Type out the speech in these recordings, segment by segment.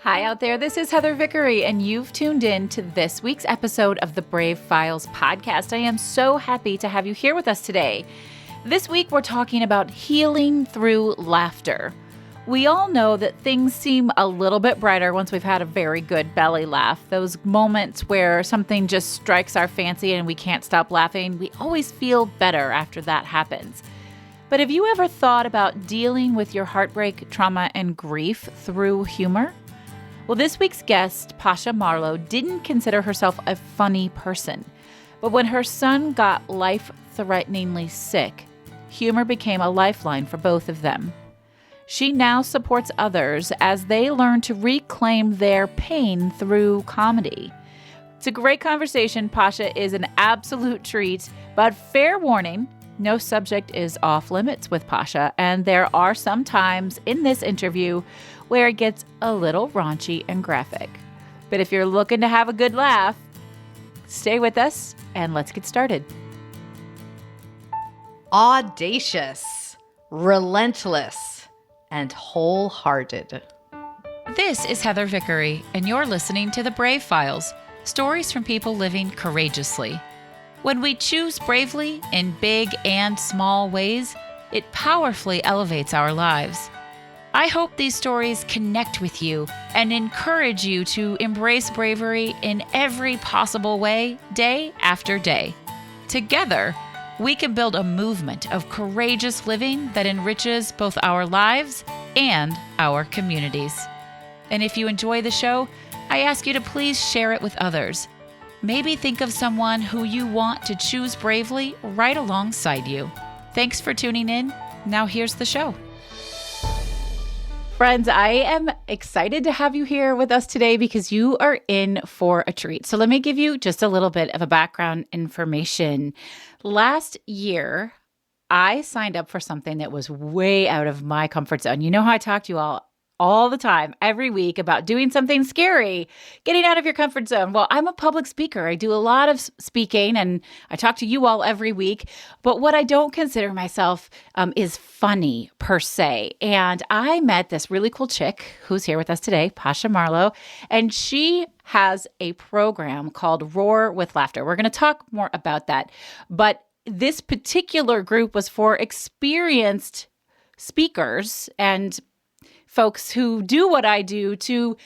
Hi out there, this is Heather Vickery, and you've tuned in to this week's episode of the Brave Files podcast. I am so happy to have you here with us today. This week, we're talking about healing through laughter. We all know that things seem a little bit brighter once we've had a very good belly laugh. Those moments where something just strikes our fancy and we can't stop laughing, we always feel better after that happens. But have you ever thought about dealing with your heartbreak, trauma, and grief through humor? Well, this week's guest, Pasha Marlowe, didn't consider herself a funny person. But when her son got life-threateningly sick, humor became a lifeline for both of them. She now supports others as they learn to reclaim their pain through comedy. It's a great conversation. Pasha is an absolute treat, but fair warning, no subject is off limits with Pasha, and there are some times in this interview where it gets a little raunchy and graphic. But if you're looking to have a good laugh, stay with us and let's get started. Audacious, relentless, and wholehearted. This is Heather Vickery, and you're listening to The Brave Files, stories from people living courageously. When we choose bravely in big and small ways, it powerfully elevates our lives. I hope these stories connect with you and encourage you to embrace bravery in every possible way, day after day. Together, we can build a movement of courageous living that enriches both our lives and our communities. And if you enjoy the show, I ask you to please share it with others. Maybe think of someone who you want to choose bravely right alongside you. Thanks for tuning in. Now here's the show. Friends, I am excited to have you here with us today because you are in for a treat. So let me give you just a little bit of a background information. Last year, I signed up for something that was way out of my comfort zone. You know how I talk to you all the time, every week, about doing something scary, getting out of your comfort zone. Well, I'm a public speaker. I do a lot of speaking, and I talk to you all every week. But what I don't consider myself is funny, per se. And I met this really cool chick who's here with us today, Pasha Marlowe, and she has a program called Roar with Laughter. We're going to talk more about that. But this particular group was for experienced speakers and folks who do what I do to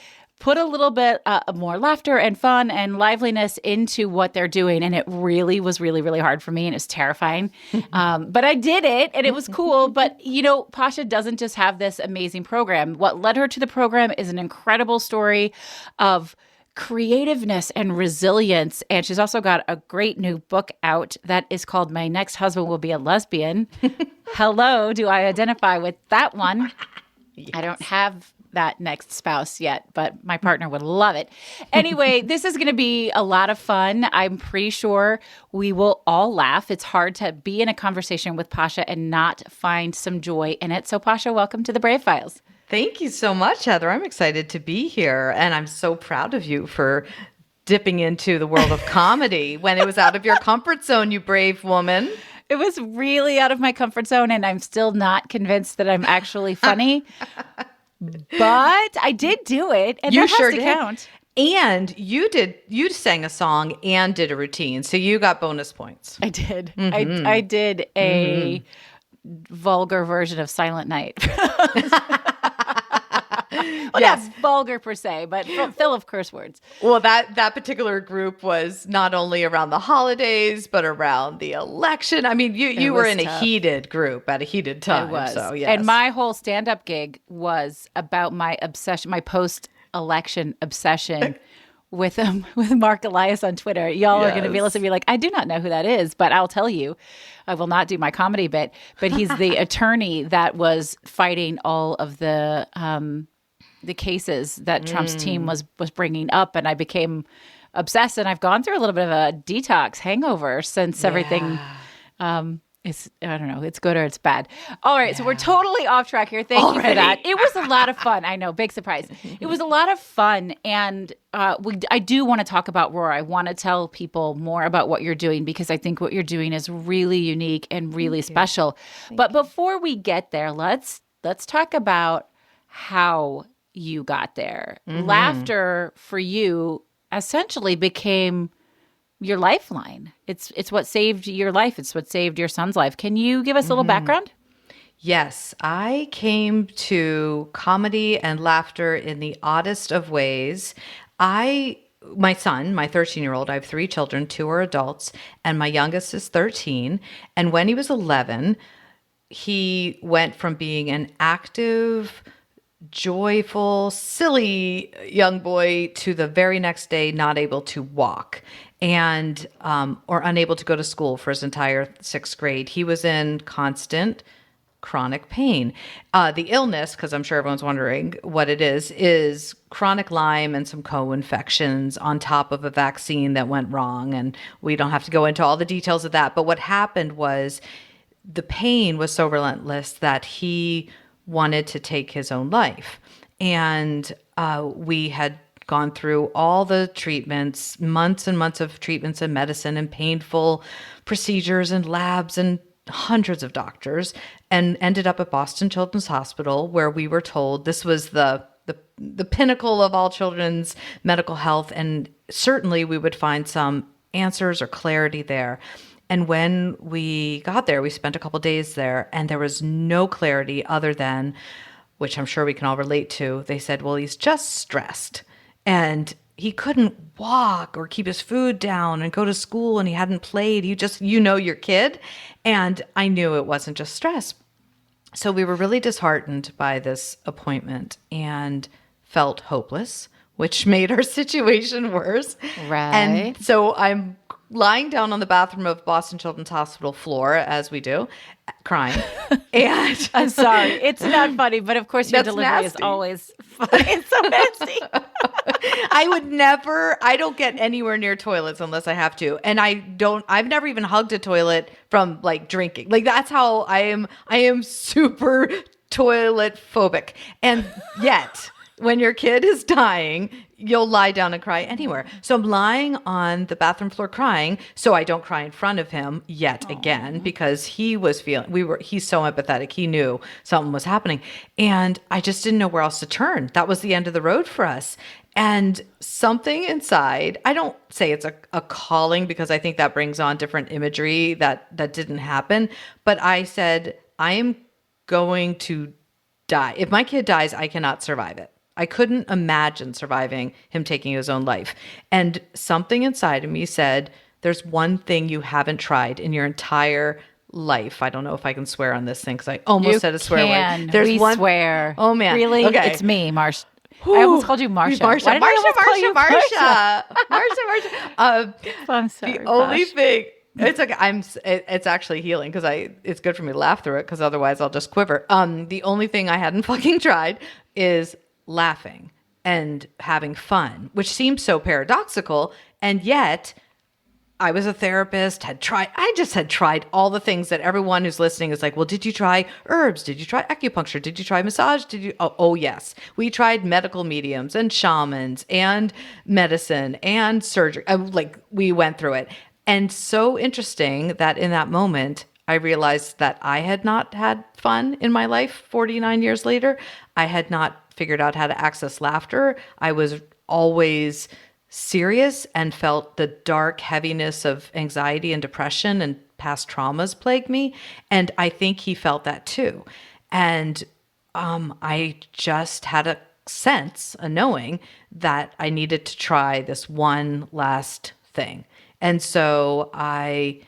put a little bit more laughter and fun and liveliness into what they're doing. And it really was really, really hard for me, and it was terrifying. But I did it, and it was cool. But, you know, Pasha doesn't just have this amazing program. What led her to the program is an incredible story of creativeness and resilience. And she's also got a great new book out that is called My Next Husband Will Be a Lesbian. Hello, do I identify with that one? Yes. I don't have that next spouse yet, but my partner would love it. Anyway, this is going to be a lot of fun. I'm pretty sure we will all laugh. It's hard to be in a conversation with Pasha and not find some joy in it. So Pasha, welcome to the Brave Files. Thank you so much, Heather. I'm excited to be here, and I'm so proud of you for dipping into the world of comedy when it was out of your comfort zone, you brave woman. It was really out of my comfort zone, and I'm still not convinced that I'm actually funny. But I did do it, and you that sure has to did. count. And you sang a song and did a routine, so you got bonus points. I did. Mm-hmm. I did a vulgar version of Silent Night. Well, yes. Not vulgar per se, but full of curse words. Well, that particular group was not only around the holidays, but around the election. I mean, you were in a heated group at a heated time. It was. So, yes. And my whole stand-up gig was about my obsession, my post-election obsession with Mark Elias on Twitter. Y'all are going to be listening to be like, I do not know who that is, but I'll tell you, I will not do my comedy bit. But he's the attorney that was fighting all of the cases that Trump's team was bringing up, and I became obsessed. And I've gone through a little bit of a detox hangover since everything. It's, I don't know, it's good or it's bad. All right, so we're totally off track here. Thank you for that. It was a lot of fun. I know, big surprise. It was a lot of fun, and I do want to talk about Roar. I want to tell people more about what you're doing because I think what you're doing is really unique and really special. But before we get there, let's talk about how you got there. Laughter for you essentially became your lifeline. It's what saved your life. It's what saved your son's life. Can you give us a little background? Yes, I came to comedy and laughter in the oddest of ways. My son, my 13-year-old, I have three children, two are adults, and my youngest is 13. And when he was 11, he went from being an active, joyful, silly young boy to the very next day not able to walk and or unable to go to school for his entire sixth grade. He was in constant chronic pain. The illness, because I'm sure everyone's wondering what it is chronic Lyme and some co-infections on top of a vaccine that went wrong. And we don't have to go into all the details of that. But what happened was the pain was so relentless that he wanted to take his own life. And we had gone through all the treatments, months and months of treatments and medicine and painful procedures and labs and hundreds of doctors, and ended up at Boston Children's Hospital, where we were told this was the pinnacle of all children's medical health, and certainly we would find some answers or clarity there. And when we got there, we spent a couple days there, and there was no clarity other than, which I'm sure we can all relate to, they said, well, he's just stressed. And he couldn't walk or keep his food down and go to school, and he hadn't played. You just, your kid. And I knew it wasn't just stress. So we were really disheartened by this appointment and felt hopeless, which made our situation worse. Right. And so I'm lying down on the bathroom of Boston Children's Hospital floor, as we do, crying. And I'm sorry. It's not funny, but of course your That's delivery is nasty. always funny. It's so nasty. I don't get anywhere near toilets unless I have to. And I've never even hugged a toilet from like drinking. Like that's how I am super toilet phobic. And yet when your kid is dying, you'll lie down and cry anywhere. So I'm lying on the bathroom floor crying so I don't cry in front of him yet again, because he was he's so empathetic. He knew something was happening. And I just didn't know where else to turn. That was the end of the road for us. And something inside, I don't say it's a calling, because I think that brings on different imagery that didn't happen. But I said, I am going to die. If my kid dies, I cannot survive it. I couldn't imagine surviving him taking his own life. And something inside of me said, there's one thing you haven't tried in your entire life. I don't know if I can swear on this thing because I almost said a swear word. We swear. Oh, man. Really? Okay. It's me, Marsh. I almost called you Marsha. Why did I almost call you Marsha. I'm sorry. The only Posh. thing, it's okay. It's actually healing, because it's good for me to laugh through it, because otherwise I'll just quiver. The only thing I hadn't fucking tried is laughing and having fun, which seems so paradoxical. And yet I was a therapist, I just had tried all the things that everyone who's listening is like, well, did you try herbs? Did you try acupuncture? Did you try massage? Oh, yes. We tried medical mediums and shamans and medicine and surgery. We went through it. And so interesting that in that moment, I realized that I had not had fun in my life 49 years later. I had not figured out how to access laughter. I was always serious and felt the dark heaviness of anxiety and depression and past traumas plague me. And I think he felt that too. And I just had a sense, a knowing that I needed to try this one last thing. And so I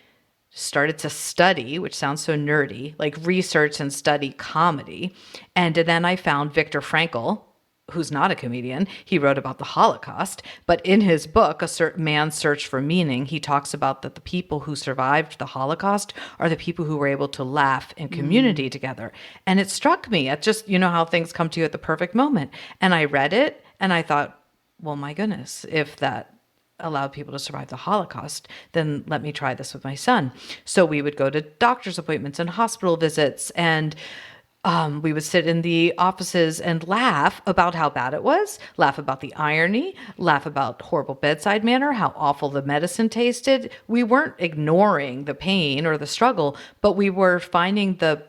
started to study, which sounds so nerdy, like research and study comedy. And then I found Viktor Frankl, who's not a comedian. He wrote about the Holocaust, but in his book, A Certain Man's Search for Meaning, he talks about that the people who survived the Holocaust are the people who were able to laugh in community together. And it struck me at just, how things come to you at the perfect moment. And I read it and I thought, well, my goodness, if that allowed people to survive the Holocaust, then let me try this with my son. So we would go to doctor's appointments and hospital visits, and we would sit in the offices and laugh about how bad it was, laugh about the irony, laugh about horrible bedside manner, how awful the medicine tasted. We weren't ignoring the pain or the struggle, but we were finding the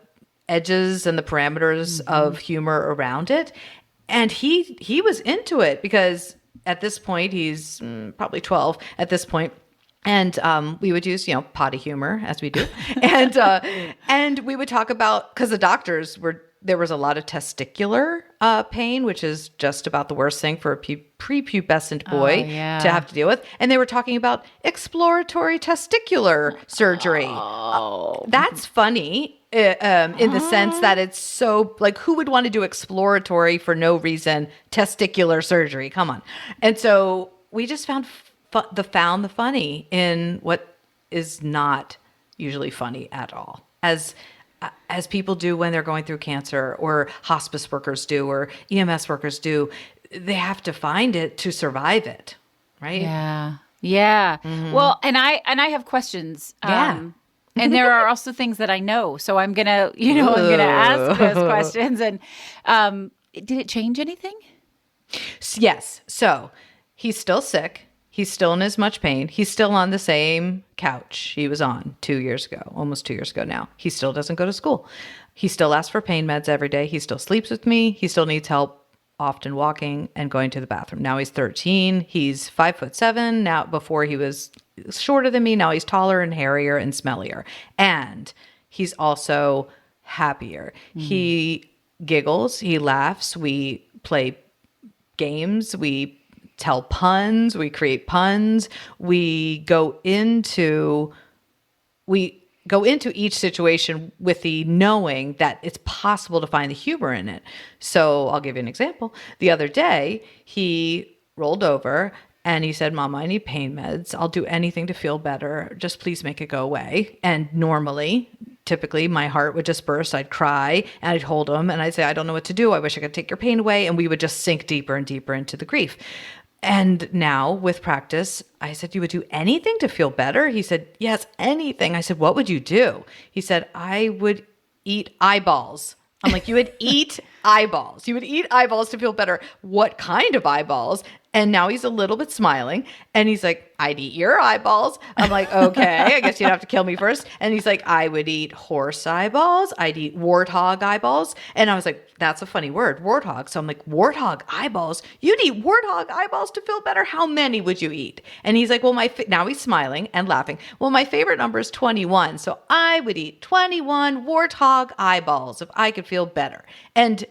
edges and the parameters of humor around it. And he was into it because at this point he's probably 12 at this point. And we would use, potty humor as we do, and we would talk about, because the doctors there was a lot of testicular pain, which is just about the worst thing for a prepubescent boy to have to deal with. And they were talking about exploratory testicular surgery. That's funny. In the sense that it's so, like, who would want to do exploratory for no reason testicular surgery? Come on. And so we just found the funny in what is not usually funny at all, as people do when they're going through cancer, or hospice workers do, or EMS workers do. They have to find it to survive it, right? Yeah. Well, and I have questions. And there are also things that I know, so I'm gonna ask those questions. And did it change anything? Yes. So he's still sick. He's still in as much pain. He's still on the same couch he was on 2 years ago, almost 2 years ago now. He still doesn't go to school. He still asks for pain meds every day. He still sleeps with me. He still needs help often walking and going to the bathroom. Now he's 13. He's 5'7". Now, before he was shorter than me. Now he's taller and hairier and smellier. And he's also happier. He giggles. He laughs. We play games. We tell puns, we create puns, we go into each situation with the knowing that it's possible to find the humor in it. So I'll give you an example. The other day, he rolled over and he said, "Mama, I need pain meds. I'll do anything to feel better. Just please make it go away." And typically, my heart would just burst. I'd cry and I'd hold him and I'd say, "I don't know what to do. I wish I could take your pain away." And we would just sink deeper and deeper into the grief. And now with practice, I said, "You would do anything to feel better?" He said, "Yes, anything." I said, "What would you do?" He said, "I would eat eyeballs." I'm like, "You would eat eyeballs? You would eat eyeballs to feel better? What kind of eyeballs?" And now he's a little bit smiling and he's like, "I'd eat your eyeballs." I'm like, "Okay, I guess you'd have to kill me first." And he's like, "I would eat horse eyeballs. I'd eat warthog eyeballs." And I was like, "That's a funny word, warthog." So I'm like, "Warthog eyeballs? You'd eat warthog eyeballs to feel better? How many would you eat?" And he's like, "Well, now he's smiling and laughing. "Well, my favorite number is 21. So I would eat 21 warthog eyeballs if I could feel better." And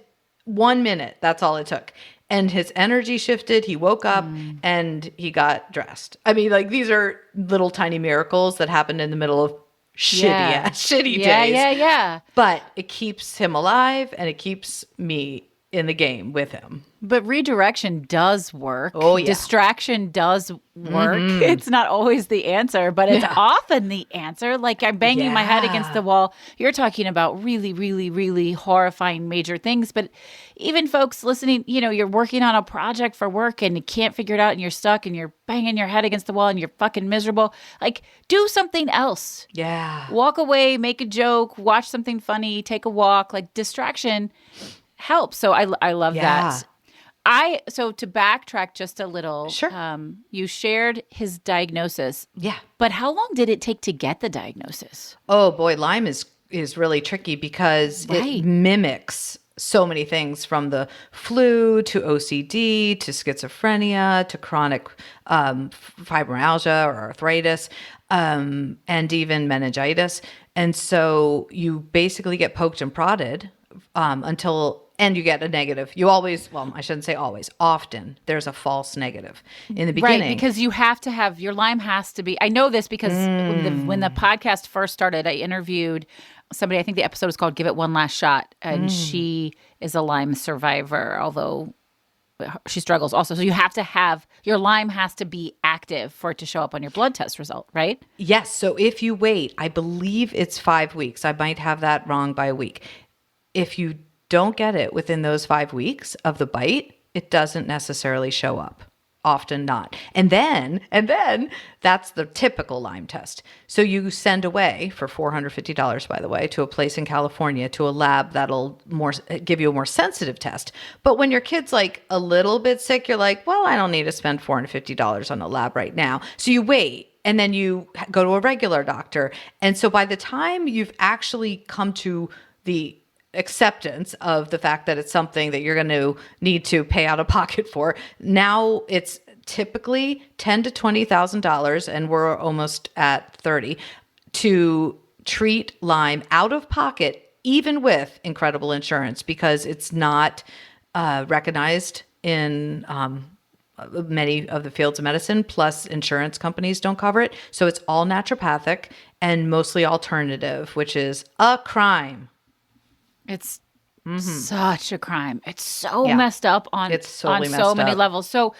1 minute, that's all it took. And his energy shifted. He woke up and he got dressed. I mean, like, these are little tiny miracles that happened in the middle of shitty days. Yeah. But it keeps him alive and it keeps me in the game with him. But redirection does work. Oh, yeah. Distraction does work. It's not always the answer, but it's often the answer. Like, I'm banging my head against the wall. You're talking about really, really, really horrifying major things. But even folks listening, you're working on a project for work and you can't figure it out and you're stuck and you're banging your head against the wall and you're fucking miserable. Like, do something else. Yeah. Walk away, make a joke, watch something funny, take a walk. Like, distraction helps. So I love that. So to backtrack just a little, sure. You shared his diagnosis. Yeah. But how long did it take to get the diagnosis? Oh boy, Lyme is really tricky because it mimics so many things, from the flu to OCD to schizophrenia to chronic fibromyalgia or arthritis, and even meningitis. And so you basically get poked and prodded and you get a negative. You always, well, I shouldn't say always, often there's a false negative in the beginning. Right, because you have to have, your Lyme has to be, I know this because when the podcast first started, I interviewed somebody, I think the episode was called "Give It One Last Shot," and she is a Lyme survivor, although she struggles also. So you have to have, your Lyme has to be active for it to show up on your blood test result, right? Yes, so if you wait, I believe it's 5 weeks. I might have that wrong by a week. If you don't get it within those 5 weeks of the bite, it doesn't necessarily show up. Often not. And then that's the typical Lyme test. So you send away for $450, by the way, to a place in California, to a lab that'll give you a more sensitive test. But when your kid's like a little bit sick, you're like, well, I don't need to spend $450 on a lab right now. So you wait. And then you go to a regular doctor. And so by the time you've actually come to the acceptance of the fact that it's something that you're going to need to pay out of pocket for. Now it's typically $10,000 to $20,000, and we're almost at 30 to treat Lyme out of pocket, even with incredible insurance, because it's not recognized in many of the fields of medicine, plus insurance companies don't cover it. So it's all naturopathic and mostly alternative, which is a crime. It's such a crime. It's so Yeah. messed up on It's on totally so messed many up. levels. So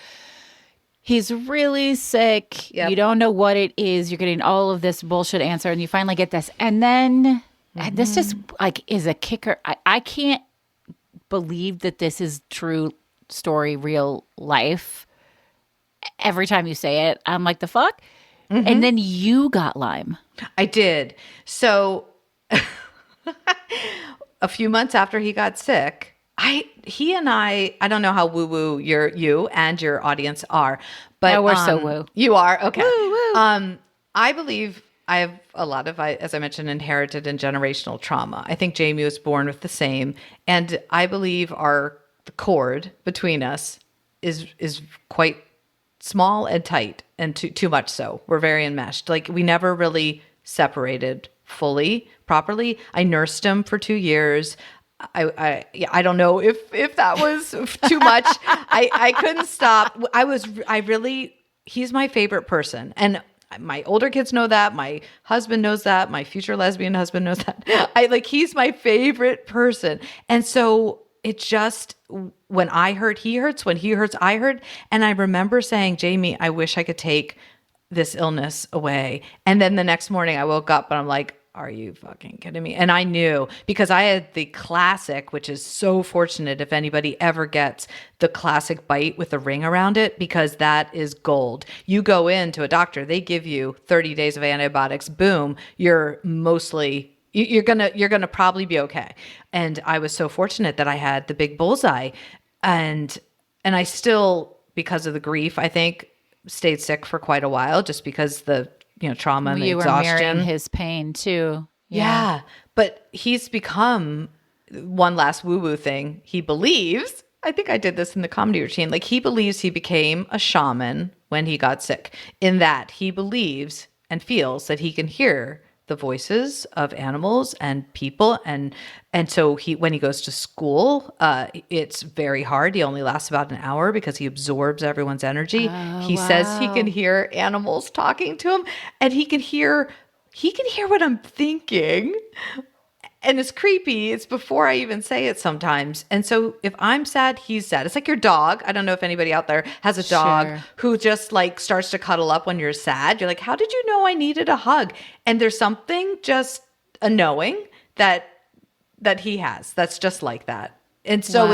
he's really sick. Yep. You don't know what it is. You're getting all of this bullshit answer, and you finally get this. And then and this just like is a kicker. I can't believe that this is true story, real life. Every time you say it, I'm like, the fuck? And then you got Lyme. I did. So a few months after he got sick, he and I don't know how woo-woo you and your audience are, but Oh, we're so woo. You are? Okay. Woo, woo. I believe I have a lot of, as I mentioned, inherited and generational trauma. I think Jamie was born with the same. And I believe the cord between us is quite small and tight, and too much so. We're very enmeshed. Like, we never really separated fully, properly. I nursed him for 2 years. I don't know if that was too much. I couldn't stop. He's my favorite person. And my older kids know that. My husband knows that. My future lesbian husband knows that. He's my favorite person. And so it just, when I hurt, he hurts. When he hurts, I hurt. And I remember saying, Jamie, I wish I could take this illness away. And then the next morning I woke up and I'm like, are you fucking kidding me? And I knew, because I had the classic, which is so fortunate if anybody ever gets the classic bite with a ring around it, because that is gold. You go into a doctor, they give you 30 days of antibiotics, boom, you're gonna probably be okay. And I was so fortunate that I had the big bullseye, and I still, because of the grief, I think, stayed sick for quite a while, just because the trauma and the exhaustion. You were mirroring his pain too. Yeah. But he's become one last woo-woo thing. He believes, I think I did this in the comedy routine, like, he believes he became a shaman when he got sick, in that he believes and feels that he can hear the voices of animals and people. And so when he goes to school, it's very hard. He only lasts about an hour because he absorbs everyone's energy. He says he can hear animals talking to him, and he can hear what I'm thinking. And it's creepy. It's before I even say it sometimes. And so if I'm sad, he's sad. It's like your dog. I don't know if anybody out there has a dog who just like starts to cuddle up when you're sad. You're like, how did you know I needed a hug? And there's something, just a knowing that he has that's just like that. And so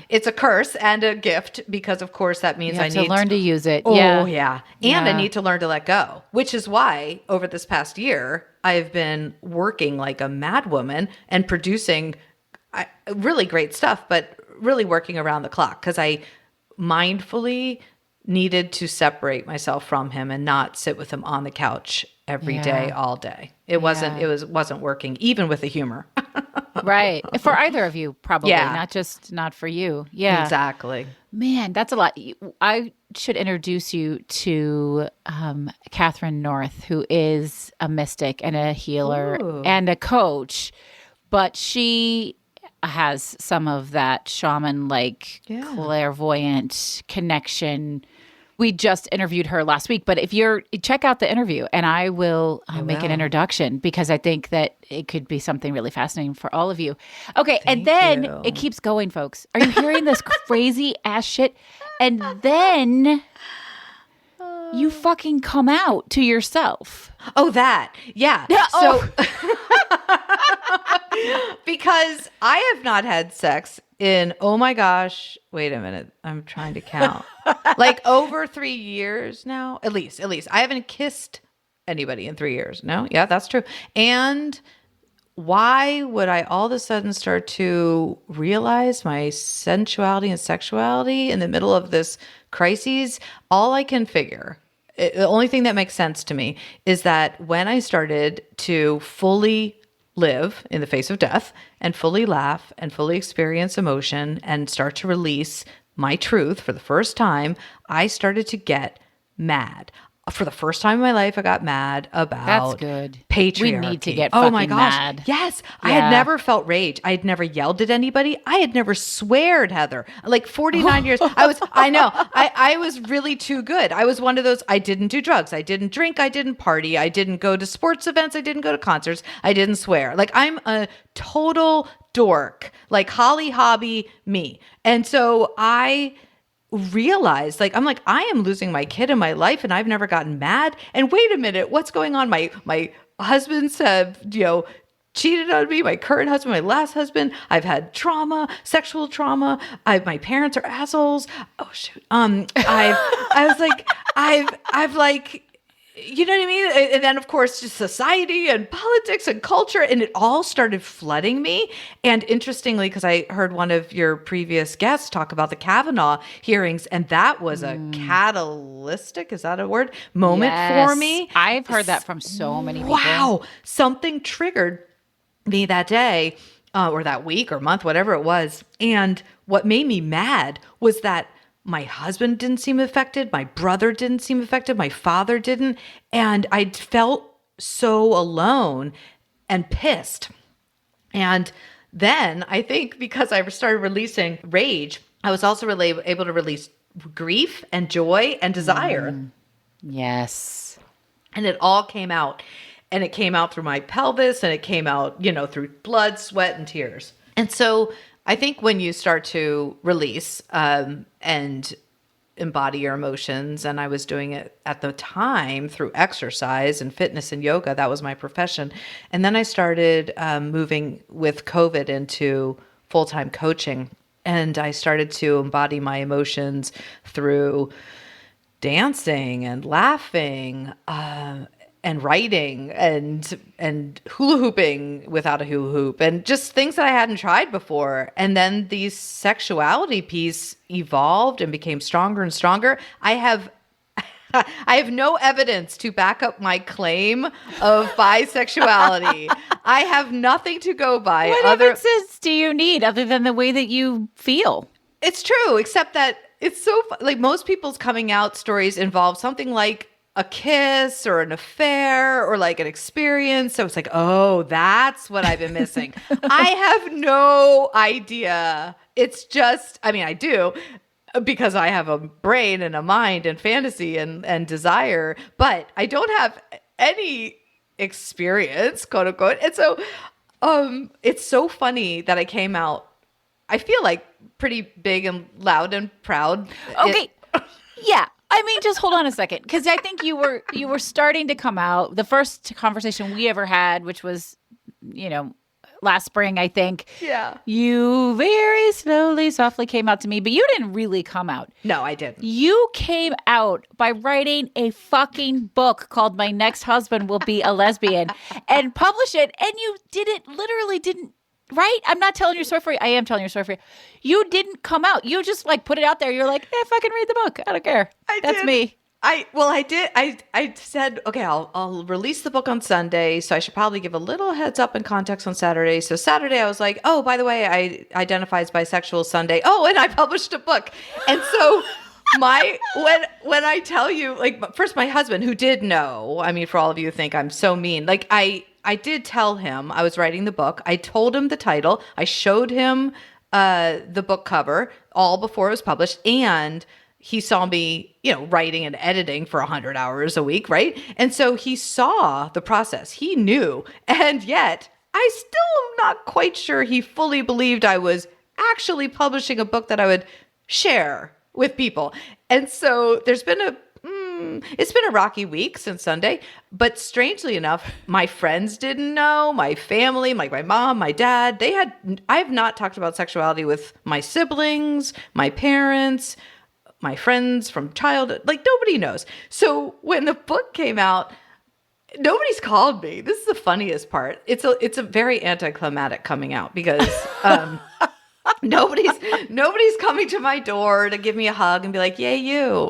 it's a curse and a gift, because of course that means I need to learn to use it. Oh, yeah. And I need to learn to let go, which is why over this past year, I've been working like a madwoman and producing really great stuff, but really working around the clock, because I mindfully needed to separate myself from him and not sit with him on the couch every day, all day. It wasn't working, even with the humor. Right. For either of you, probably. Not for you. Yeah. Exactly. Man, that's a lot. I should introduce you to Catherine North, who is a mystic and a healer and a coach, but she has some of that shaman-like clairvoyant connection. We just interviewed her last week, but if check out the interview, and I will make an introduction, because I think that it could be something really fascinating for all of you. Okay. And then it keeps going, folks. Are you hearing this crazy ass shit? And then you fucking come out to yourself. Oh, that. Yeah. So, because I have not had sex in, oh my gosh, wait a minute, I'm trying to count. Like over 3 years now, at least. I haven't kissed anybody in 3 years. No, yeah, that's true. And why would I all of a sudden start to realize my sensuality and sexuality in the middle of this crisis? All I can figure, the only thing that makes sense to me, is that when I started to fully live in the face of death and fully laugh and fully experience emotion and start to release my truth for the first time, I started to get mad. For the first time in my life, I got mad about That's good. patriarchy. We need to get oh my fucking gosh. mad. Yes. I Yeah. had never felt rage. I had never yelled at anybody. I had never sweared, Heather. Like 49 years. I know. I was really too good. I was one of those, I didn't do drugs. I didn't drink. I didn't party. I didn't go to sports events. I didn't go to concerts. I didn't swear. Like I'm a total dork, like Holly Hobby me. And so I realized I'm like, I am losing my kid in my life and I've never gotten mad. And wait a minute, what's going on? My husbands have, cheated on me, my current husband, my last husband. I've had trauma, sexual trauma. My parents are assholes. Oh shoot. I was like, I've like, you know what I mean? And then, of course, just society and politics and culture. And it all started flooding me. And interestingly, because I heard one of your previous guests talk about the Kavanaugh hearings, and that was a catalytic, is that a word? Moment for me. I've heard that from so many people. Wow. Something triggered me that day or that week or month, whatever it was. And what made me mad was that my husband didn't seem affected. My brother didn't seem affected. My father didn't. And I felt so alone and pissed. And then I think because I started releasing rage, I was also able to release grief and joy and desire. Yes. And it all came out. And it came out through my pelvis and it came out, through blood, sweat, and tears. And so I think when you start to release and embody your emotions, and I was doing it at the time through exercise and fitness and yoga, that was my profession. And then I started moving with COVID into full-time coaching, and I started to embody my emotions through dancing and laughing, and writing and hula hooping without a hula hoop and just things that I hadn't tried before. And then the sexuality piece evolved and became stronger and stronger. I have no evidence to back up my claim of bisexuality. I have nothing to go by. What evidence do you need other than the way that you feel? It's true, except that it's so like most people's coming out stories involve something like a kiss or an affair or like an experience. So it's like, oh, that's what I've been missing. I have no idea. It's just, I do because I have a brain and a mind and fantasy and desire, but I don't have any experience, quote unquote. And so it's so funny that I came out, I feel like pretty big and loud and proud. Okay. Yeah. Just hold on a second, because I think you were starting to come out. The first conversation we ever had, which was, last spring, I think. Yeah. You very slowly, softly came out to me, but you didn't really come out. No, I didn't. You came out by writing a fucking book called My Next Husband Will Be a Lesbian and publish it. And you literally didn't. Right? I'm not telling your story for you. I am telling your story for you. You didn't come out. You just put it out there. You're like, fucking read the book. I don't care. That's me. I did. I said, okay, I'll release the book on Sunday. So I should probably give a little heads up and context on Saturday. So Saturday I was like, oh, by the way, I identify as bisexual Sunday. Oh, and I published a book. And so when I tell you, first my husband, who did know, for all of you who think I'm so mean, I did tell him I was writing the book. I told him the title. I showed him the book cover all before it was published. And he saw me, writing and editing for 100 hours a week, right? And so he saw the process. He knew. And yet I still am not quite sure he fully believed I was actually publishing a book that I would share with people. And so it's been a rocky week since Sunday, but strangely enough, my friends didn't know, my family, my mom, my dad, I have not talked about sexuality with my siblings, my parents, my friends from childhood, nobody knows. So when the book came out, nobody's called me. This is the funniest part. It's a very anticlimactic coming out because, nobody's coming to my door to give me a hug and be like, yay, you,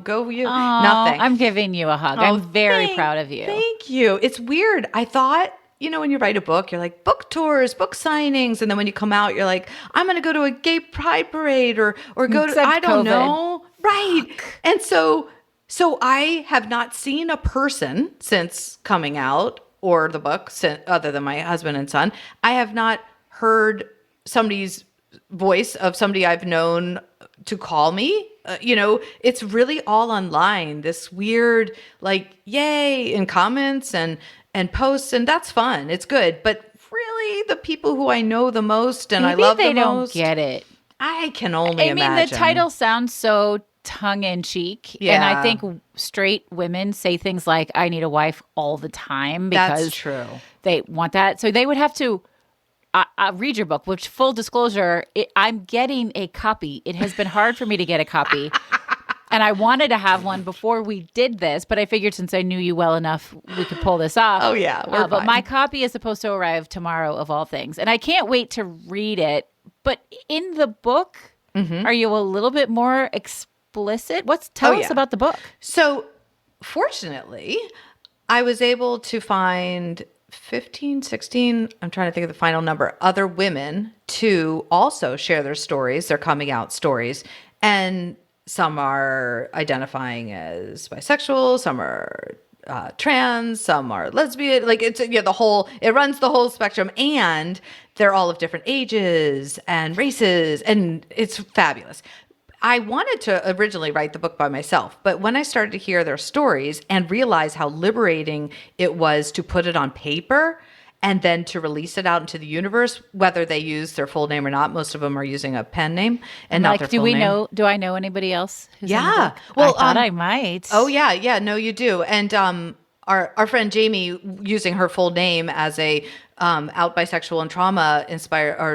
go you. Oh, nothing. I'm giving you a hug. I'm very proud of you. Thank you. It's weird. I thought, you know, when you write a book, you're like book tours, book signings. And then when you come out, you're like, I'm going to go to a gay pride parade or go to, I don't know. Right. And so I have not seen a person since coming out or the book other than my husband and son. I have not heard somebody's voice of somebody I've known to call me. You know, it's really all online, this weird, like, yay, in comments and posts. And that's fun. It's good. But really the people who I know the most and Maybe I love they the most. don't get it. I can only imagine. I mean, the title sounds so tongue-in-cheek. Yeah. And I think straight women say things like, I need a wife all the time because That's true. They want that. So they would have to read your book, which, full disclosure, I'm getting a copy. It has been hard for me to get a copy. And I wanted to have one before we did this, but I figured since I knew you well enough, we could pull this off. Oh, yeah. But fine. my copy is supposed to arrive tomorrow, of all things. And I can't wait to read it. But in the book, are you a little bit more explicit? Tell us about the book. So fortunately, I was able to find 15, 16, I'm trying to think of the final number, other women to also share their stories, their coming out stories. And some are identifying as bisexual, some are trans, some are lesbian. Like it's it runs the whole spectrum, and they're all of different ages and races, and it's fabulous. I wanted to originally write the book by myself, but when I started to hear their stories and realize how liberating it was to put it on paper and then to release it out into the universe, whether they use their full name or not, most of them are using a pen name and not their full name. Do I know anybody else who's in the book? Well, I thought I might. Oh yeah, no, you do. And our friend Jamie, using her full name as a out bisexual and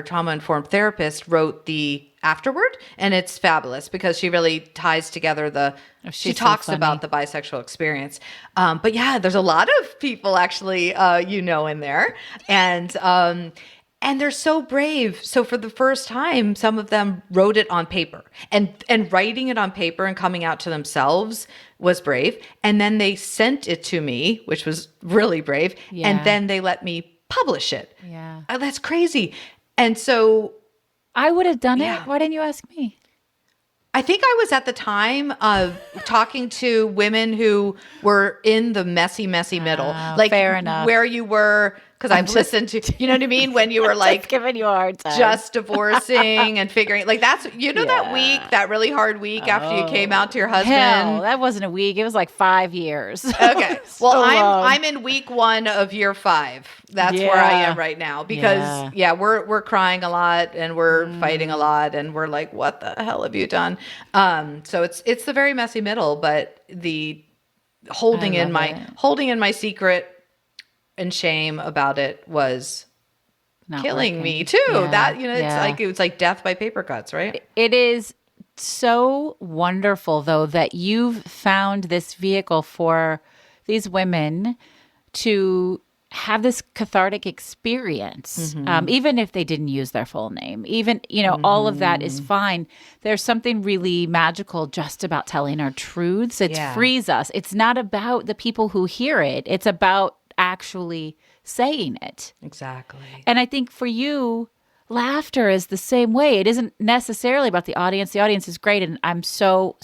trauma informed therapist, wrote the afterword, and it's fabulous because she really ties together she talks about the bisexual experience. But yeah, there's a lot of people actually in there, and they're so brave. So for the first time, some of them wrote it on paper, and writing it on paper and coming out to themselves was brave. And then they sent it to me, which was really brave. Yeah. And then they let me publish it. Yeah. That's crazy. And so I would have done it. Why didn't you ask me? I think I was at the time talking to women who were in the messy middle. Like, fair enough. Where you were, because I've listened to, you know what I mean? When you were like giving you a hard time. Just divorcing and figuring, like that's, that week, that really hard week after you came out to your husband. Hell, that wasn't a week. It was like 5 years. Okay. Well, I'm in week 1 of year 5. That's where I am right now because we're crying a lot and we're fighting a lot and we're like, what the hell have you done? So it's the very messy middle, but the holding in my secret and shame about it was not killing me too. Yeah. It was like death by paper cuts, right? It is so wonderful though that you've found this vehicle for these women to have this cathartic experience, even if they didn't use their full name, even, all of that is fine. There's something really magical just about telling our truths. It frees us. It's not about the people who hear it. It's about actually saying it. Exactly. And I think for you, laughter is the same way. It isn't necessarily about the audience. The audience is great. And I'm so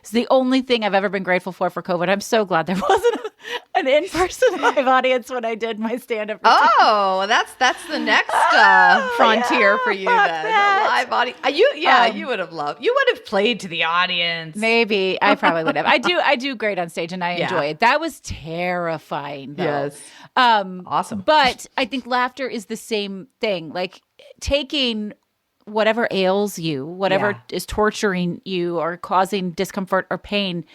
it's the only thing I've ever been grateful for COVID. I'm so glad there wasn't an in-person live audience when I did my stand-up routine. Oh, that's the next frontier for you then. The live audience. You would have loved. You would have played to the audience. Maybe. I probably would have. I do great on stage and I enjoy it. That was terrifying though. Yes. Awesome. But I think laughter is the same thing. Like taking whatever ails you, whatever is torturing you or causing discomfort or pain,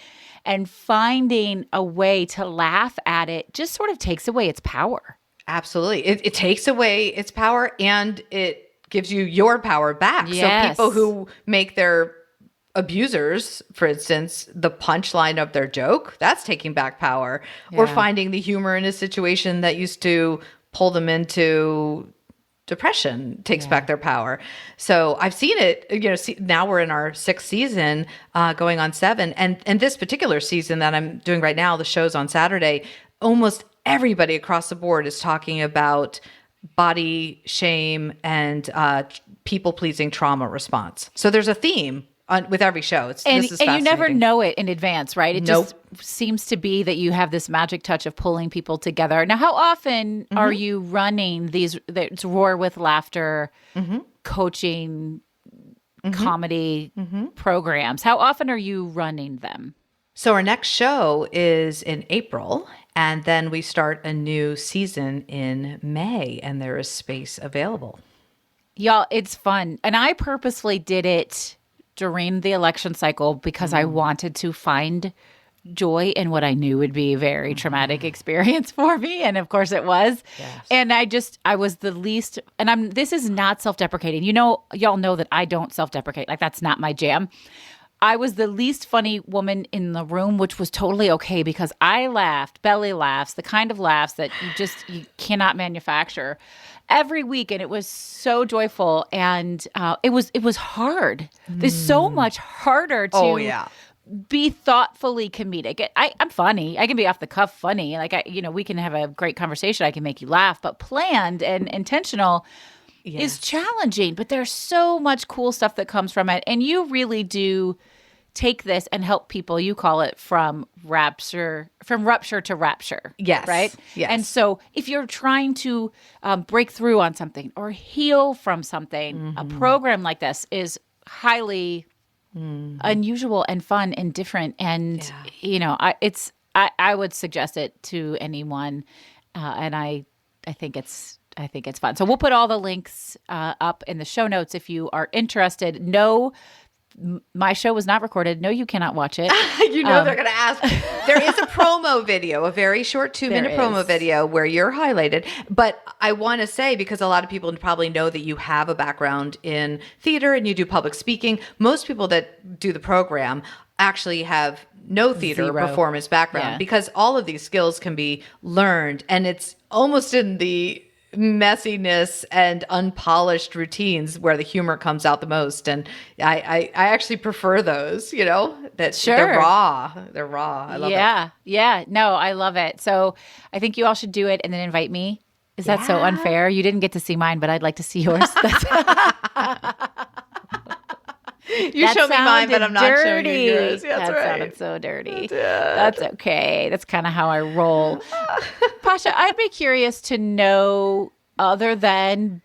and finding a way to laugh at it just sort of takes away its power. Absolutely. It takes away its power and it gives you your power back. Yes. So people who make their abusers, for instance, the punchline of their joke, that's taking back power. Yeah. Or finding the humor in a situation that used to pull them into depression takes back their power. So I've seen it, now we're in our 6th season, going on 7. And this particular season that I'm doing right now, the show's on Saturday, almost everybody across the board is talking about body shame and people-pleasing trauma response. So there's a theme with every show. This is and you never fascinating. know it in advance, right? It Nope. just seems to be that you have this magic touch of pulling people together. Now, how often are you running these Roar with Laughter coaching comedy programs? How often are you running them? So our next show is in April, and then we start a new season in May, and there is space available. Y'all, it's fun. And I purposely did it during the election cycle because I wanted to find joy in what I knew would be a very traumatic experience for me. And of course it was. Yes. And I was the least, and this is not self-deprecating. Y'all know that I don't self-deprecate. Like, that's not my jam. I was the least funny woman in the room, which was totally okay because I laughed, belly laughs, the kind of laughs that you cannot manufacture every week. And it was so joyful. And it was hard. There's so much harder to be thoughtfully comedic. I'm funny. I can be off the cuff funny. Like, we can have a great conversation. I can make you laugh, but planned and intentional is challenging, but there's so much cool stuff that comes from it. And you really do take this and help people. You call it from rupture to rapture. Yes. Right? Yes. And so if you're trying to break through on something or heal from something, a program like this is highly unusual and fun and different. And, I would suggest it to anyone. And I think it's fun. So we'll put all the links up in the show notes if you are interested. No, my show was not recorded. No, you cannot watch it. They're going to ask. There is a promo video, a very short 2-minute promo video where you're highlighted. But I want to say, because a lot of people probably know that you have a background in theater and you do public speaking. Most people that do the program actually have no theater performance background because all of these skills can be learned. And it's almost in the messiness and unpolished routines where the humor comes out the most. And I actually prefer those, that they're raw. They're raw. I love it. Yeah. No, I love it. So I think you all should do it and then invite me. Is that so unfair? You didn't get to see mine, but I'd like to see yours. You show me mine, but I'm not showing you yours. That sounded so dirty. That's okay. That's kind of how I roll. Pasha, I'd be curious to know, other than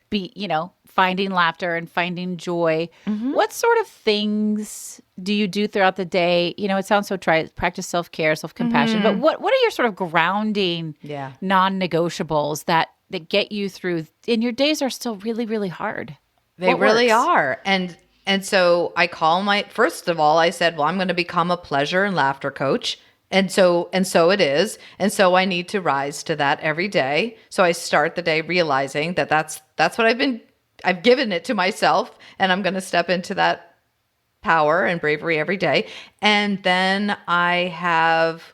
finding laughter and finding joy, what sort of things do you do throughout the day? It sounds so trite, practice self-care, self-compassion, but what are your sort of grounding non-negotiables that get you through? And your days are still really, really hard. They really are. And so I first of all, I said, well, I'm going to become a pleasure and laughter coach. And so it is. And so I need to rise to that every day. So I start the day realizing that that's what I've given it to myself, and I'm going to step into that power and bravery every day. And then I have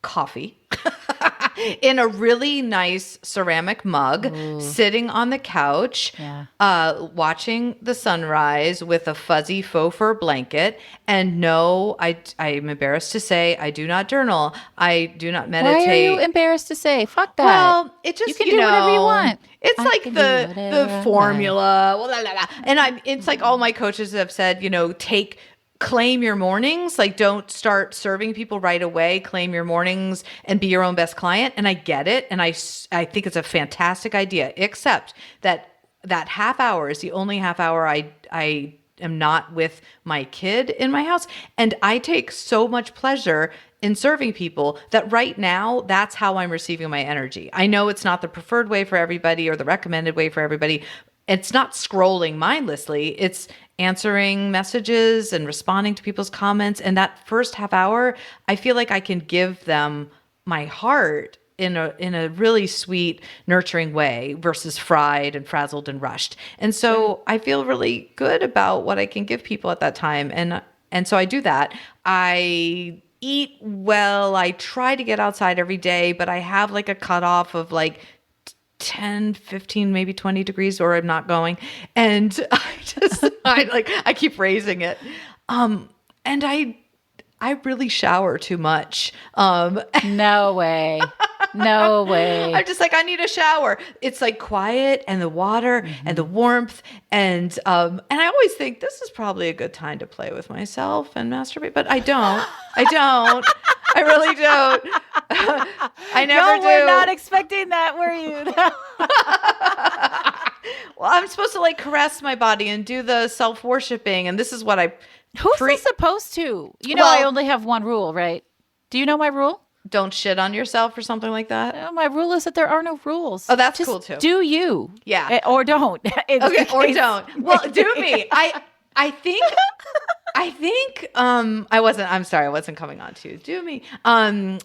coffee in a really nice ceramic mug, sitting on the couch, watching the sunrise with a fuzzy faux fur blanket. And no, I'm embarrassed to say I do not journal. I do not meditate. Why are you embarrassed to say? Fuck that. Well, it just, you can do whatever you want. It's like the formula. And it's like all my coaches have said, claim your mornings. Like, don't start serving people right away. Claim your mornings and be your own best client. And I get it. And I think it's a fantastic idea, except that half hour is the only half hour I am not with my kid in my house. And I take so much pleasure in serving people that right now, that's how I'm receiving my energy. I know it's not the preferred way for everybody or the recommended way for everybody. It's not scrolling mindlessly. It's answering messages and responding to people's comments. And that first half hour, I feel like I can give them my heart in a really sweet, nurturing way versus fried and frazzled and rushed. And so I feel really good about what I can give people at that time. And so I do that. I eat well. I try to get outside every day, but I have like a cutoff of like 10, 15, maybe 20 degrees, or I'm not going. And I keep raising it. And I really shower too much. No way. No way. I'm just like, I need a shower. It's like quiet and the water and the warmth. And I always think this is probably a good time to play with myself and masturbate, but I don't. I really don't. I never do. We're not expecting that, were you? Well, I'm supposed to like caress my body and do the self-worshiping. And this is what I... Who's this supposed to? You know, I only have one rule, right? Do you know my rule? Don't shit on yourself or something like that. My rule is that there are no rules. Oh, that's Just cool too. Do you? Yeah. Or don't. Okay, or don't. Well, do me. I think I'm sorry, I wasn't coming on to you. Do me. I'm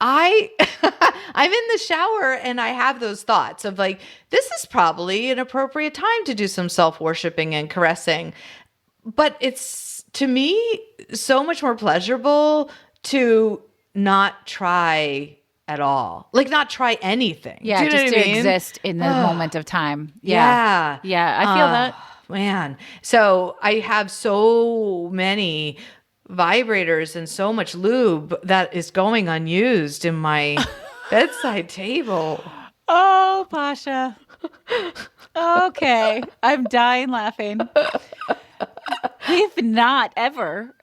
in the shower and I have those thoughts of like, this is probably an appropriate time to do some self-worshiping and caressing. But it's, to me, so much more pleasurable to not try at all. Like not try anything. Yeah, just to exist in the moment of time. Yeah. Yeah, I feel that. Man. So I have so many vibrators and so much lube that is going unused in my bedside table. Oh, Pasha. Okay. I'm dying laughing. We've not ever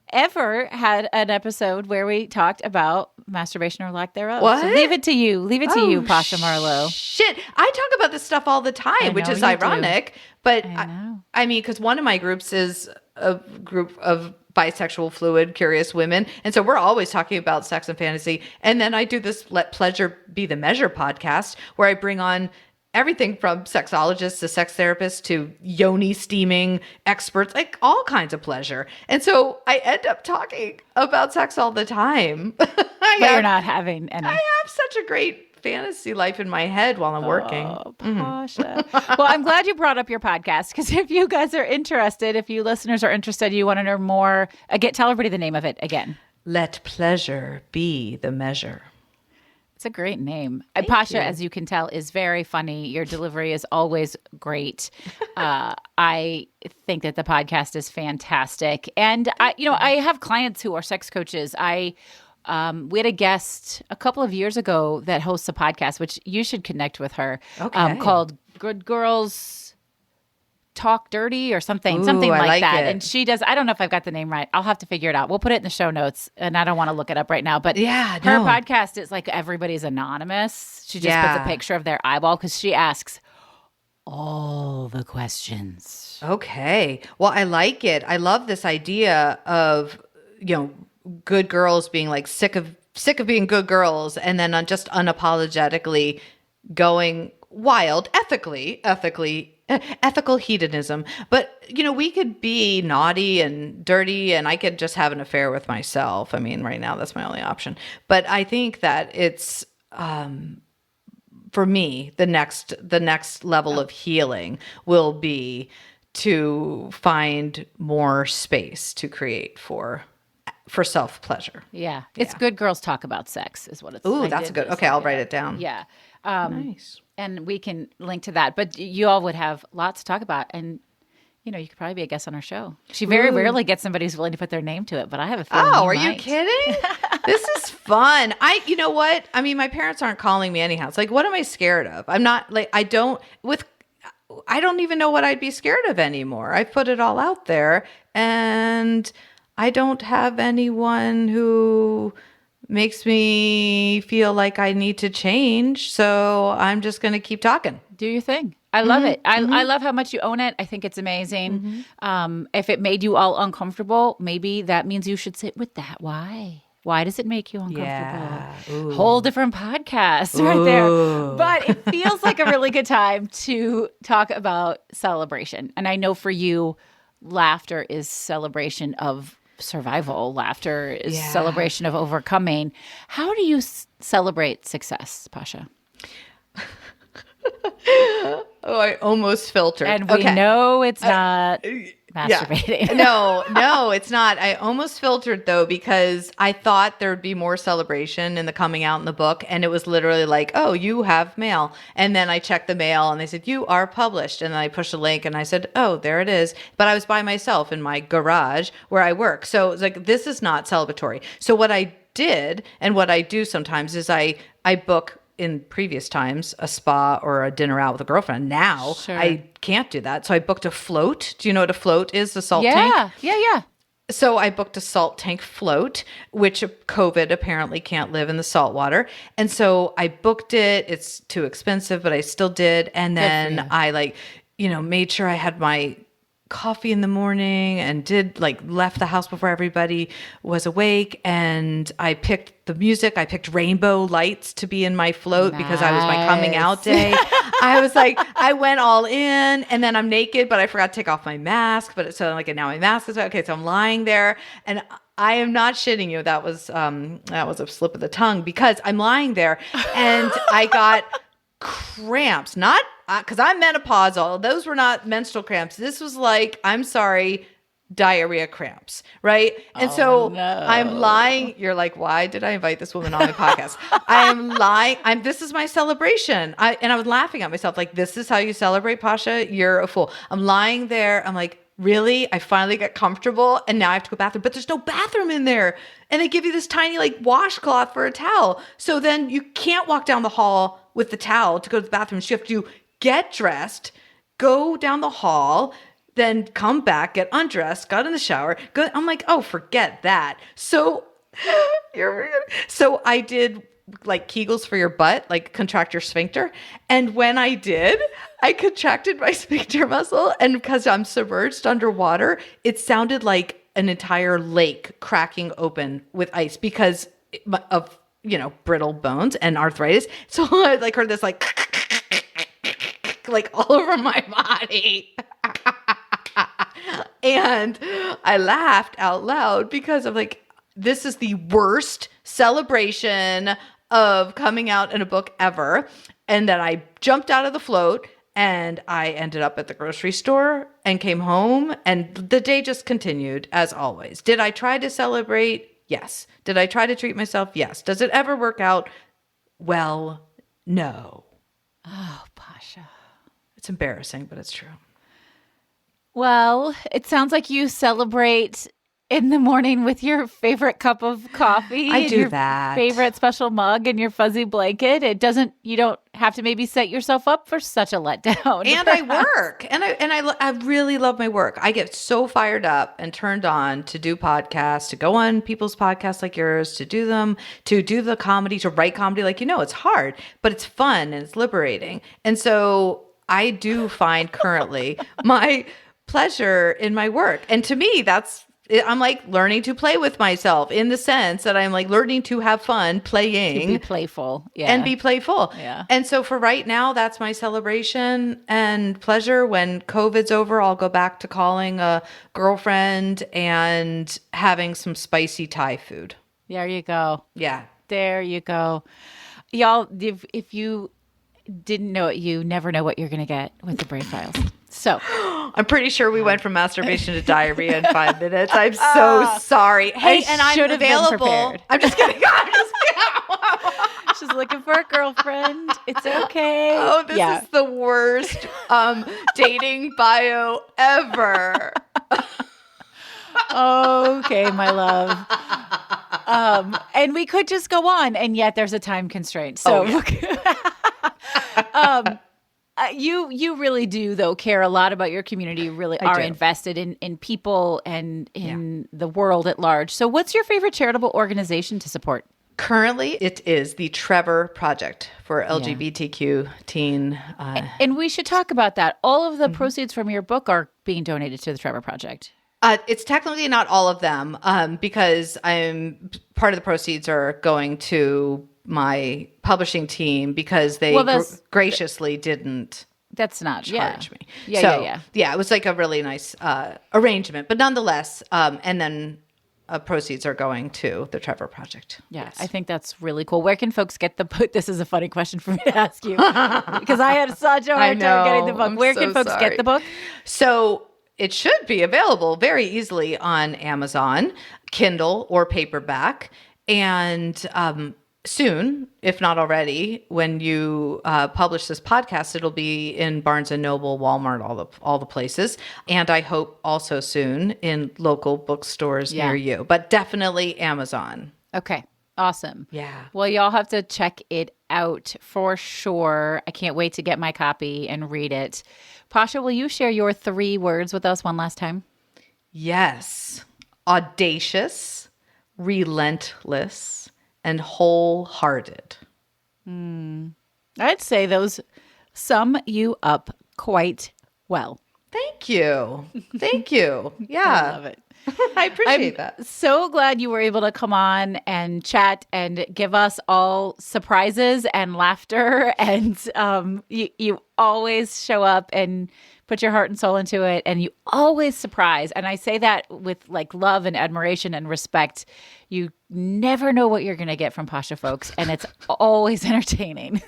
had an episode where we talked about masturbation or lack thereof. What? So leave it to you. Leave it to you, Pasha Marlowe. Shit. I talk about this stuff all the time, which is ironic. Do. But I mean, because one of my groups is a group of bisexual, fluid, curious women. And so we're always talking about sex and fantasy. And then I do this Let Pleasure Be the Measure podcast where I bring on everything from sexologists to sex therapists to yoni steaming experts, like all kinds of pleasure. And so I end up talking about sex all the time. But you're not having any. I have such a great fantasy life in my head while I'm working. Oh, Pasha. Well, I'm glad you brought up your podcast because if you guys are interested, if you listeners are interested, you want to know more, tell everybody the name of it again. Let Pleasure Be the Measure. It's a great name. Pasha, as you can tell, is very funny. Your delivery is always great. I think that the podcast is fantastic. And I have clients who are sex coaches. We had a guest a couple of years ago that hosts a podcast, which you should connect with her, called Good Girls Talk Dirty or something like that. And she does, I don't know if I've got the name right. I'll have to figure it out. We'll put it in the show notes and I don't want to look it up right now, but her podcast is like everybody's anonymous. She just puts a picture of their eyeball because she asks all the questions. Okay. Well, I like it. I love this idea of, good girls being like sick of being good girls and then just unapologetically going wild, ethical hedonism. But, we could be naughty and dirty and I could just have an affair with myself. I mean, right now that's my only option. But I think that it's, for me, the next level of healing will be to find more space to create for self-pleasure. Yeah. It's Good Girls Talk About Sex is what it's. Ooh, that's good. Okay, I'll write it down. Yeah. Nice. And we can link to that. But you all would have lots to talk about. And, you could probably be a guest on our show. She very rarely gets somebody who's willing to put their name to it. But I have a feeling are you kidding? This is fun. You know what? I mean, my parents aren't calling me anyhow. It's like, what am I scared of? I'm not like, I don't even know what I'd be scared of anymore. I put it all out there and I don't have anyone who makes me feel like I need to change. So I'm just going to keep talking. Do your thing. I love it. I love how much you own it. I think it's amazing. If it made you all uncomfortable, maybe that means you should sit with that. Why? Why does it make you uncomfortable? Yeah. Whole different podcast right there. But it feels like a really good time to talk about celebration. And I know for you, laughter is celebration of survival. Laughter is celebration of overcoming. How do you celebrate success, Pasha? I almost filtered. And we know it's not masturbating. Yeah. No, it's not. I almost filtered though because I thought there would be more celebration in the coming out in the book, and it was literally like, "Oh, you have mail." And then I checked the mail, and they said, "You are published." And then I pushed a link, and I said, "Oh, there it is." But I was by myself in my garage where I work, so it's like this is not celebratory. So what I did, and what I do sometimes is I book in previous times a spa or a dinner out with a girlfriend. Now I can't do that. So I booked a float. Do you know what a float is? A salt tank? Yeah. So I booked a salt tank float, which COVID apparently can't live in the salt water. And so I booked it. It's too expensive, but I still did. And then I made sure I had my coffee in the morning and left the house before everybody was awake. And I picked the music. I picked rainbow lights to be in my float because I was my coming out day. I was like, I went all in, and then I'm naked, but I forgot to take off my mask. But now my mask is okay. So I'm lying there, and I am not shitting you. That was a slip of the tongue, because I'm lying there and I got cramps, not because I'm menopausal. Those were not menstrual cramps. This was diarrhea cramps, right? And I'm lying. You're like, why did I invite this woman on my podcast? I am lying. This is my celebration. I was laughing at myself, like, this is how you celebrate, Pasha? You're a fool. I'm lying there. I'm like, really? I finally get comfortable, and now I have to go to the bathroom, but there's no bathroom in there. And they give you this tiny washcloth for a towel. So then you can't walk down the hall with the towel to go to the bathroom. So you have to get dressed, go down the hall, then come back, get undressed, got in the shower. Go. I'm like, oh, forget that. So I did Kegels for your butt, contract your sphincter. And when I did, I contracted my sphincter muscle. And because I'm submerged underwater, it sounded like an entire lake cracking open with ice because of, brittle bones and arthritis. So I heard this all over my body. And I laughed out loud because I'm like, this is the worst celebration of coming out in a book ever. And then I jumped out of the float and I ended up at the grocery store and came home, and the day just continued as always. Did I try to celebrate? Yes. Did I try to treat myself? Yes. Does it ever work out? Well, no. Oh, Pasha. It's embarrassing, but it's true. Well, it sounds like you celebrate in the morning with your favorite cup of coffee. I do your that. Favorite special mug and your fuzzy blanket. You don't have to maybe set yourself up for such a letdown. And I work. And I really love my work. I get so fired up and turned on to do podcasts, to go on people's podcasts like yours, to do them, to do the comedy, to write comedy. It's hard, but it's fun and it's liberating. And so I do find currently my pleasure in my work. And to me, I'm learning to play with myself, in the sense that I'm learning to have fun playing. To be playful. Yeah. And be playful. Yeah. And so for right now, that's my celebration and pleasure. When COVID's over, I'll go back to calling a girlfriend and having some spicy Thai food. There you go. Yeah. There you go. Y'all, if you didn't know it, you never know what you're going to get with the Brain Files. So I'm pretty sure we went from masturbation to diarrhea in 5 minutes. I'm so sorry. Hey, and I'm available. I'm just kidding. She's looking for a girlfriend. It's okay. Oh, this is the worst dating bio ever. Okay, my love. And we could just go on, and yet there's a time constraint. So you really do, though, care a lot about your community. You really are invested in people and in the world at large. So what's your favorite charitable organization to support? Currently, it is the Trevor Project for LGBTQ teen. And we should talk about that. All of the proceeds from your book are being donated to the Trevor Project. It's technically not all of them, because part of the proceeds are going to my publishing team, because they graciously didn't. That's not charge me. Yeah. It was a really nice arrangement, but nonetheless, and then proceeds are going to the Trevor Project. Yeah, yes. I think that's really cool. Where can folks get the book? This is a funny question for me to ask you, because I had such a hard time getting the book. Where can folks get the book? So it should be available very easily on Amazon, Kindle, or paperback. And soon, if not already, when you publish this podcast, it'll be in Barnes & Noble, Walmart, all the places. And I hope also soon in local bookstores near you. But definitely Amazon. Okay. Awesome. Yeah. Well, y'all have to check it out for sure. I can't wait to get my copy and read it. Pasha, will you share your 3 words with us one last time? Yes. Audacious, relentless, and wholehearted. I'd say those sum you up quite well. Thank you. Thank you. Yeah. I love it. I appreciate I'm that. so glad you were able to come on and chat and give us all surprises and laughter. And you always show up and put your heart and soul into it. And you always surprise. And I say that with like love and admiration and respect. You never know what you're going to get from Pasha folks. And it's always entertaining.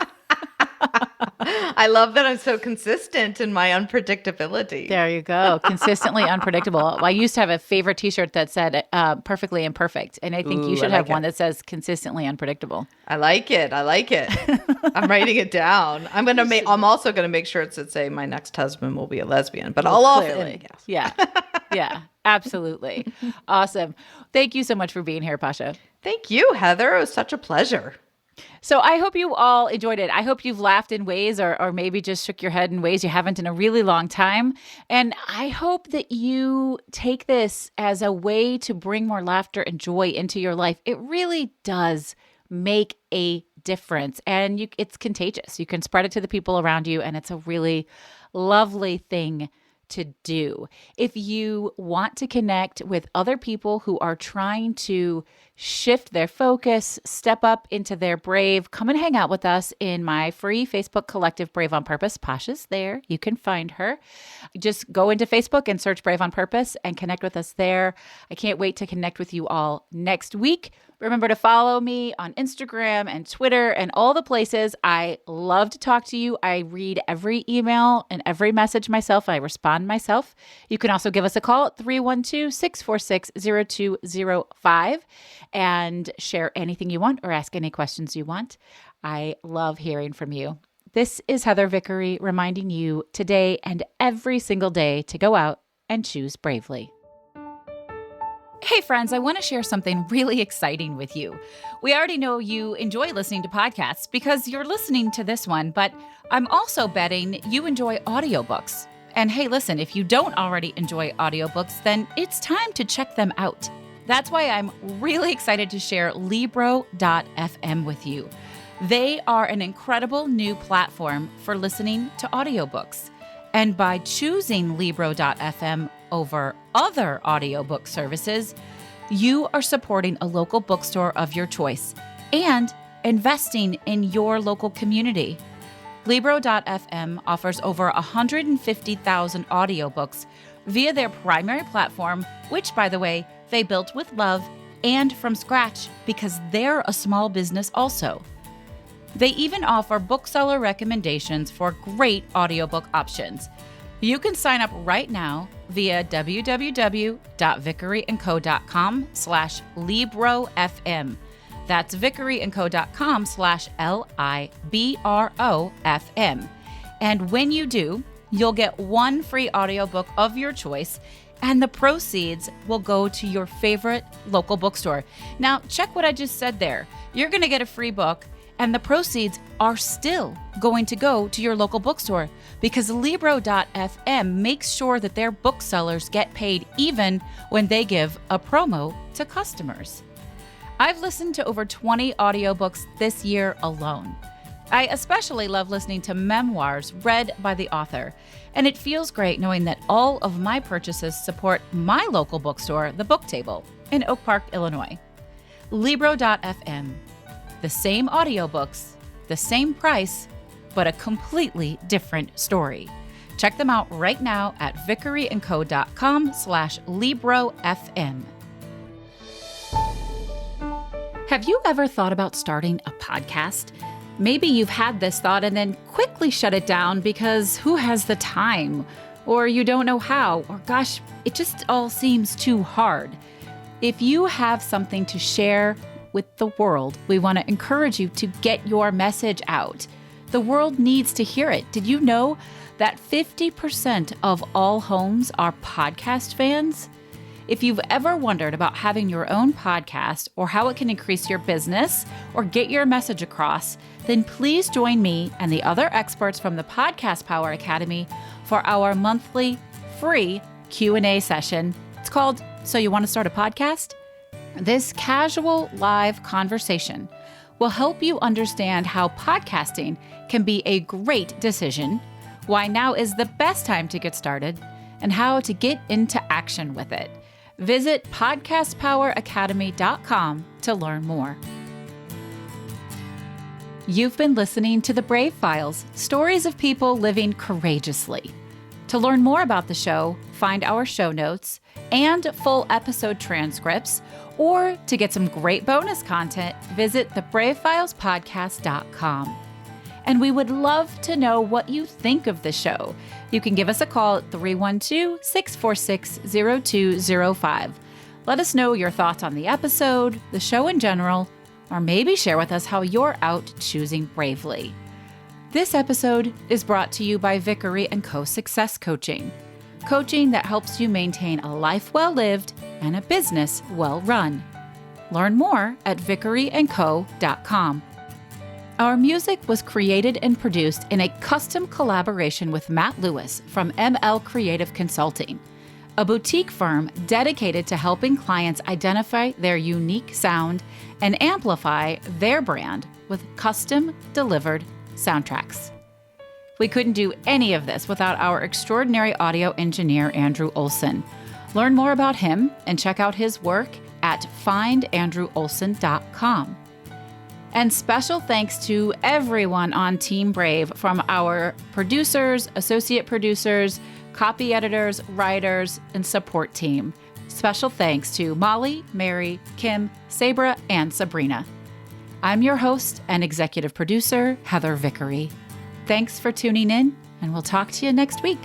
I love that I'm so consistent in my unpredictability. There you go. Consistently unpredictable. I used to have a favorite t-shirt that said perfectly imperfect. And I think you should have one that says consistently unpredictable. I like it. I like it. I'm writing it down. I'm also going to make sure to say my next husband will be a lesbian, but I'll often. Yeah. Yeah, absolutely. Awesome. Thank you so much for being here, Pasha. Thank you, Heather. It was such a pleasure. So I hope you all enjoyed it. I hope you've laughed in ways or maybe just shook your head in ways you haven't in a really long time. And I hope that you take this as a way to bring more laughter and joy into your life. It really does make a difference. And it's contagious. You can spread it to the people around you, and it's a really lovely thing to do. If you want to connect with other people who are trying to shift their focus, step up into their brave, come and hang out with us in my free Facebook collective, Brave on Purpose. Pasha's there. You can find her. Just go into Facebook and search Brave on Purpose and connect with us there. I can't wait to connect with you all next week. Remember to follow me on Instagram and Twitter and all the places. I love to talk to you. I read every email and every message myself. I respond myself. You can also give us a call at 312-646-0205 and share anything you want or ask any questions you want. I love hearing from you. This is Heather Vickery reminding you today and every single day to go out and choose bravely. Hey friends, I want to share something really exciting with you. We already know you enjoy listening to podcasts because you're listening to this one, but I'm also betting you enjoy audiobooks. And hey, listen, if you don't already enjoy audiobooks, then it's time to check them out. That's why I'm really excited to share Libro.fm with you. They are an incredible new platform for listening to audiobooks. And by choosing Libro.fm over other audiobook services, you are supporting a local bookstore of your choice and investing in your local community. Libro.fm offers over 150,000 audiobooks via their primary platform, which, by the way, they built with love and from scratch because they're a small business also. They even offer bookseller recommendations for great audiobook options. You can sign up right now via www.vickeryandco.com/LibroFM. That's vickeryandco.com/LIBROFM. And when you do, you'll get one free audiobook of your choice, and the proceeds will go to your favorite local bookstore. Now, check what I just said there. You're going to get a free book, and the proceeds are still going to go to your local bookstore because Libro.fm makes sure that their booksellers get paid even when they give a promo to customers. I've listened to over 20 audiobooks this year alone. I especially love listening to memoirs read by the author, and it feels great knowing that all of my purchases support my local bookstore, The Book Table, in Oak Park, Illinois. Libro.fm. The same audiobooks, the same price, but a completely different story. Check them out right now at vickeryandco.com/LibroFM. Have you ever thought about starting a podcast? Maybe you've had this thought and then quickly shut it down because who has the time? Or you don't know how, or gosh, it just all seems too hard. If you have something to share with the world, we want to encourage you to get your message out. The world needs to hear it. Did you know that 50% of all homes are podcast fans? If you've ever wondered about having your own podcast or how it can increase your business or get your message across, then please join me and the other experts from the Podcast Power Academy for our monthly free Q&A session. It's called So You Want to Start a Podcast? This casual live conversation will help you understand how podcasting can be a great decision, why now is the best time to get started, and how to get into action with it. Visit podcastpoweracademy.com to learn more. You've been listening to The Brave Files, stories of people living courageously. To learn more about the show, find our show notes and full episode transcripts, or to get some great bonus content, visit thebravefilespodcast.com. And we would love to know what you think of the show. You can give us a call at 312-646-0205. Let us know your thoughts on the episode, the show in general, or maybe share with us how you're out choosing bravely. This episode is brought to you by Vickery & Co. Success Coaching. Coaching that helps you maintain a life well lived and a business well run. Learn more at vickeryandco.com. Our music was created and produced in a custom collaboration with Matt Lewis from ML Creative Consulting, a boutique firm dedicated to helping clients identify their unique sound and amplify their brand with custom delivered soundtracks. We couldn't do any of this without our extraordinary audio engineer, Andrew Olson. Learn more about him and check out his work at findandrewolson.com. And special thanks to everyone on Team Brave, from our producers, associate producers, copy editors, writers, and support team. Special thanks to Molly, Mary, Kim, Sabra, and Sabrina. I'm your host and executive producer, Heather Vickery. Thanks for tuning in, and we'll talk to you next week.